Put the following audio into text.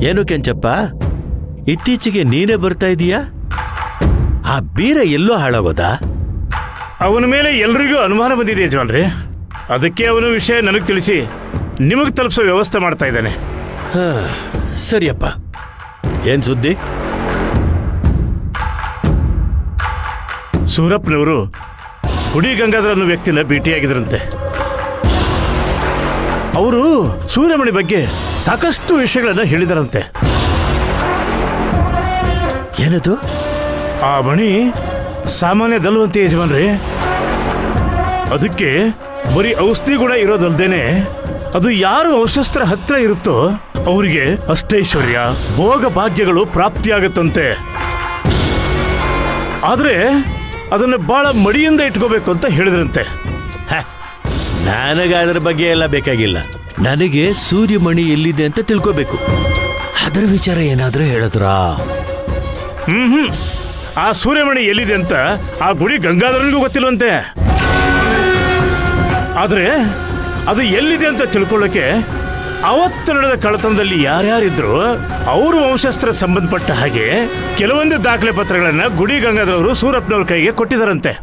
ಏನು ಕೆಂಚಪ್ಪ, ಇತ್ತೀಚೆಗೆ ನೀನೇ ಬರ್ತಾ ಇದೀಯಾ? ಆ ಬೀರ ಎಲ್ಲೋ ಹಾಳಾಗೋದಾ? ಅವನ ಮೇಲೆ ಎಲ್ರಿಗೂ ಅನುಮಾನ ಬಂದಿದೆ ಯಜಮಾನ್ರಿ. ಅದಕ್ಕೆ ಅವನ ವಿಷಯ ನನಗೆ ತಿಳಿಸಿ ನಿಮಗೆ ತಲುಪಿಸೋ ವ್ಯವಸ್ಥೆ ಮಾಡ್ತಾ ಇದ್ದಾನೆ. ಸರಿಯಪ್ಪ, ಏನ್ ಸುದ್ದಿ? ಸೂರಪ್ಪನವರು ಗುಡಿ ಗಂಗಾಧರ ಅನ್ನೋ ವ್ಯಕ್ತಿನ ಭೇಟಿಯಾಗಿದ್ರಂತೆ. ಅವರು ಸೂರ್ಯಮಣಿ ಬಗ್ಗೆ ಸಾಕಷ್ಟು ವಿಷಯಗಳನ್ನ ಹೇಳಿದರಂತೆ. ಏನದು? ಆ ಮಣಿ ಸಾಮಾನ್ಯದಲ್ವಂತೆ ಯಜಮಾನ್ರಿ. ಅದಕ್ಕೆ ಬರೀ ಔಷಧಿ ಗುಣ ಇರೋದಲ್ದೇನೆ ಅದು ಯಾರು ವಂಶಸ್ಥರ ಹತ್ರ ಇರುತ್ತೋ ಅವರಿಗೆ ಅಷ್ಟೈಶ್ವರ್ಯ ಭೋಗ ಭಾಗ್ಯಗಳು ಪ್ರಾಪ್ತಿಯಾಗತ್ತಂತೆ. ಆದ್ರೆ ಅದನ್ನು ಬಹಳ ಮಡಿಯಿಂದ ಇಟ್ಕೋಬೇಕು ಅಂತ ಹೇಳಿದ್ರಂತೆ. ನನಗೆ ಅದರ ಬಗ್ಗೆ ಎಲ್ಲ ಬೇಕಾಗಿಲ್ಲ. ನನಗೆ ಸೂರ್ಯಮಣಿ ಎಲ್ಲಿದೆ ಅಂತ ತಿಳ್ಕೋಬೇಕು. ಅದರ ವಿಚಾರ ಏನಾದ್ರೂ ಹೇಳಿದ್ರಾ? ಆ ಸೂರ್ಯಮಣಿ ಎಲ್ಲಿದೆ ಅಂತ ಆ ಗುಡಿ ಗಂಗಾಧರನಿಗೂ ಗೊತ್ತಿಲ್ವಂತೆ. ಆದ್ರೆ ಅದು ಎಲ್ಲಿದೆ ಅಂತ ತಿಳ್ಕೊಳ್ಳೋಕೆ ಅವತ್ತು ನಡೆದ ಕಳ್ಳತನದಲ್ಲಿ ಯಾರ್ಯಾರಿದ್ರು ಅವರು ವಂಶಸ್ಥರ ಸಂಬಂಧಪಟ್ಟ ಹಾಗೆ ಕೆಲವೊಂದು ದಾಖಲೆ ಪತ್ರಗಳನ್ನ ಗುಡಿ ಗಂಗಾಧರವರು ಸೂರಪ್ಪನವ್ರ ಕೈಗೆ ಕೊಟ್ಟಿದ್ದಾರಂತೆ.